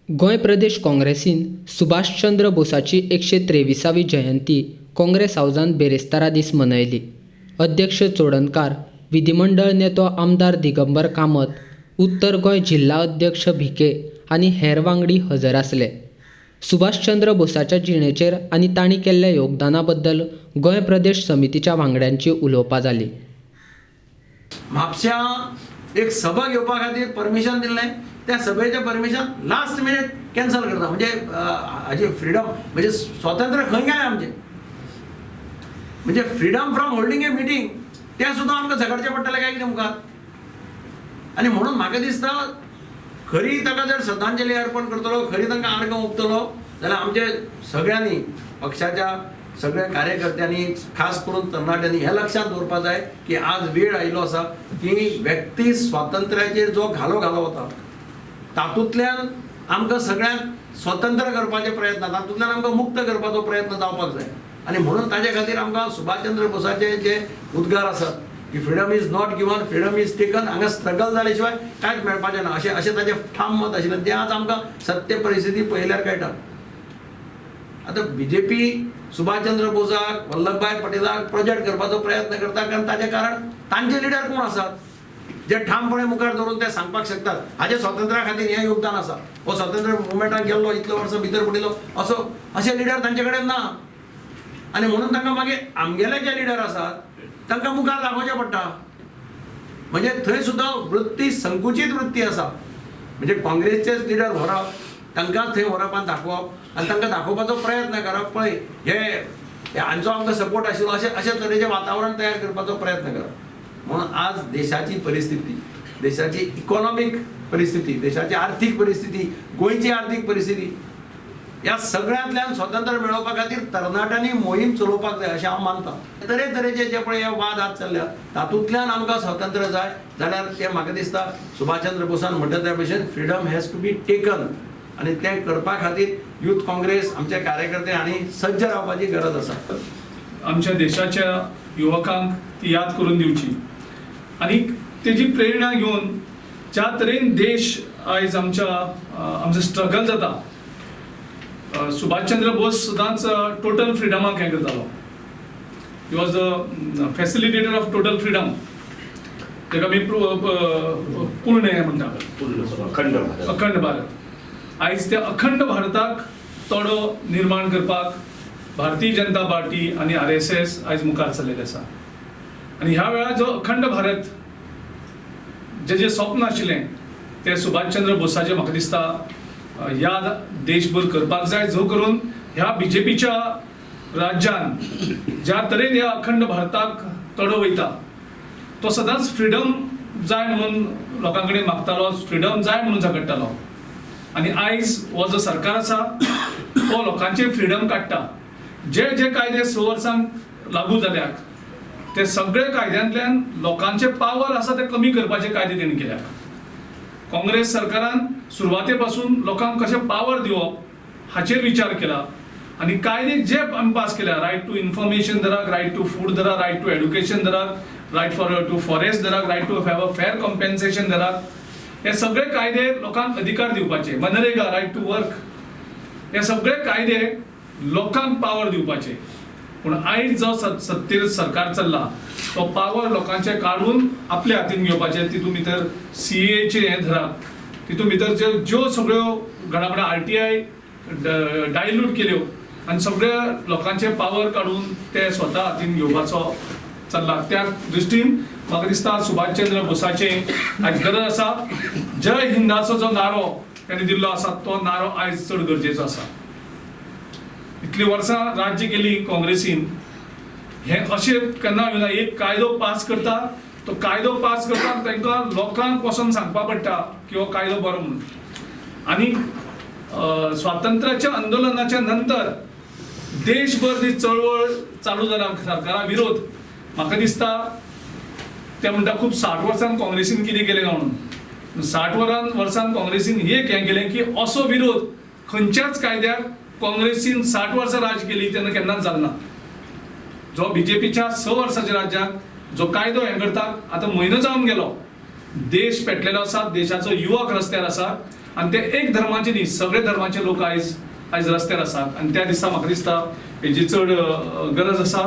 गोंय प्रदेश काँग्रेसीन सुभाषचंद्र बोसाची 123वी जयंती काँग्रेस हाऊसांत बेरेस्तारा दीस मनयली. अध्यक्ष चोडणकार, विधिमंडळ नेतो आमदार दिगंबर कामत, उत्तर गोंय जिल्हा अध्यक्ष भिके आनी हेर वांगडी हजर आसले. सुभाषचंद्र बोसाच्या जिणेचेर आनी तांणी केल्ल्या योगदाना बद्दल गोंय प्रदेश समितीच्या वांगड्यांची उलोवपां जाली. म्हापश्यां एक सभा घेवपा खातीर परमिशन दिल्लें, त्या सभेचें परमिशन लास्ट मिनिट कॅन्सल करता. म्हणजे हाजी फ्रिडम म्हणजे स्वातंत्र्य खंय गेलें आमचें. म्हणजे freedom from holding A meeting तें सुद्दां आमकां झगडचें पडटलें काय कितें मुखार. आनी म्हणून म्हाका दिसता खरी ताका जर श्रद्धांजली अर्पण करतलो, खरी तांकां आर्गां ओंपतलो जाल्यार आमचे सगळ्यांनी पक्षाच्या सगळ्या कार्यकर्त्यांनी, खास करून तरणाट्यांनी हे लक्षात दवरपा जाय की आज वेळ आयलो आसा की व्यक्ती स्वातंत्र्याचेर जो घालो वता तातूंतल्यान आमकां सगळ्यांक स्वतंत्र करपाचे प्रयत्न, तातूंतल्यान आमकां मुक्त करपाचो प्रयत्न जावपाक जाय. आनी म्हणून ताचे खातीर आमकां सुभाषचंद्र बोसाचे जे उद्गार आसात की freedom is not given, freedom is taken, हांगा स्ट्रगल जाले शिवाय कांयच मेळपाचें ना अशें ताचें ठाम मत आशिल्लें. तें आज आमकां सत्य परिस्थिती पळयल्यार कळटा. आतां बीजेपी सुभाषचंद्र बोसाक, वल्लभभाई पटेलाक प्रोजेक्ट करपाचो प्रयत्न करता, कारण ताचे कारण तांचे लिडर कोण आसात जे ठामपणे मुखार धरून ते सांगपाक शकतात हाजे स्वातंत्र्या खातीर हें योगदान आसा, हो स्वातंत्र्य मुवमेंटाक गेल्लो, इतले वर्सां भितर पडिल्लो, अशे लिडर तांचे कडेन ना. आनी म्हणून तांकां मागीर आमगेले जे लिडर आसात तांकां मुखार दाखोवचें पडटा. म्हणजे थंय सुद्दां वृत्ती संकुचीत वृत्ती आसा. म्हणजे काँग्रेसचेच लिडर व्हरप, तांकांच थंय व्हरप आनी दाखोवप आनी तांकां दाखोवपाचो प्रयत्न करप, पळय हे हांचो आमकां सपोर्ट आशिल्लो अशे तरेचें वातावरण तयार करपाचो प्रयत्न करप. म्हणून आज देशाची परिस्थिती, देशाची इकॉनॉमिक परिस्थिती, देशाची आर्थीक परिस्थिती, गोंयची आर्थीक परिस्थिती, ह्या सगळ्यांतल्यान स्वातंत्र्य मेळोवपा खातीर तरणाट्यांनी मोहीम चलोवपाक जाय अशें हांव मानतां. तरेतरेचे जे पळय हे वाद आज चल्ल्या तातूंतल्यान आमकां स्वातंत्र्य जाय जाल्यार तें म्हाका दिसता सुभाषचंद्र बोसान म्हणटा त्या भशेन freedom has to be taken. आनी तें करपा खातीर यूथ काँग्रेस, आमचे कार्यकर्ते हांणी सज्ज रावपाची गरज आसा. आमच्या देशाच्या युवकांक ती याद करून दिवची आनी तेजी प्रेरणा घेवन ज्या तरेन देश आयज आमचो स्ट्रगल जाता. सुभाषचंद्र बोस सदांच टोटल फ्रिडमाक हें करतालो. He was the facilitator of total freedom, तेका आमी पूर्ण हें म्हणटा अखंड भारत. आयज त्या अखंड भारताक तोडो निर्माण करपाक भारतीय जनता पार्टी आनी RSS आयज मुखार चल्लेले आसा. आनी ह्या वेळार जो अखंड भारत जे स्वप्न आशिल्लें तें सुभाषचंद्र बोसाचें म्हाका दिसता याद देशभर करपाक जाय, जो करून ह्या BJPच्या राज्यान ज्या तरेन ह्या अखंड भारताक तोडो वयता तो सदांच फ्रिडम जाय म्हणून लोकां कडेन मागतालो, फ्रिडम जाय म्हणून झगडटालो. आनी आयज हो जो सरकार आसा तो लोकांचे फ्रिडम काडटा. जे जे कायदे 6 वर्सांक लागू जाल्यात ते सगळे कायद्यांतल्यान लोकांचे पावर आसा ते कमी करपाचे कायदे तेणी केल्यात. काँग्रेस सरकारान सुरवाते पासून लोकांक कशें पावर दिवप हाचेर विचार केला आनी कायदे जे आमी पास केल्या, रायट टू इन्फॉर्मेशन धराक, रायट टू फूड धराक, रायट टू एड्युकेशन धराक, रायट टू फॉरेस्ट धराक, right to have a fair compensation धराक, हे सगळे कायदे लोकांक अधिकार दिवपाचे. मनरेगा, रायट टू वर्क, हे सगळे कायदे लोकांक पावर दिवपाचे. पूण आयज जो सत्तेर सरकार चल्ला तो पावर लोकांचे काढून आपल्या हातीन घेवपाचे. तितून भितर CAA हें धरात, तितून भितर ज्यो सगळ्यो घडामोडी RTI डायल्यूट केल्यो आनी सगळ्या लोकांचे पावर काढून ते स्वता हातीन घेवपाचो चल्ला. त्या दृश्टीन म्हाका दिसता सुभाषचंद्र बोसाचे आयज गरज आसा. जय हिंदाचो जो नारो ताणें दिल्लो आसा तो नारो आयज चड गरजेचो आसा. इतली वर्सां राज्य केली काँग्रेसीन, हें अशें केन्ना येवना. एक कायदो पास करता, तो कायदो पास करता तांकां लोकांक वचोन सांगपा पडटा की हो कायदो बरो म्हणून. आनी स्वातंत्र्याच्या आंदोलनाच्या नंतर देशभर ती चळवळ चालू जाला सरकारा विरोध. म्हाका दिसता ते म्हणटा खूब 60 वर्सां काँग्रेसीन कितें केलें काय म्हणून. 60 वर्सां काँग्रेसीन एक हें केलें की असो विरोध खंयच्याच कायद्याक काँग्रेसीन 60 वर्सां राज केली तेन्ना केन्नाच जालो ना. जो BJPच्या 6 वर्सांच्या राज्याक जो कायदो हें करता, आतां म्हयनो जावन गेलो, देश पेटलेलो आसा, देशाचो युवक रस्त्यार आसा आणि ते एक धर्माचे न्ही सगळे धर्माचे लोक आयज रस्त्यार आसात आणि त्या दिसा म्हाका दिसता हेची चड गरज आसा.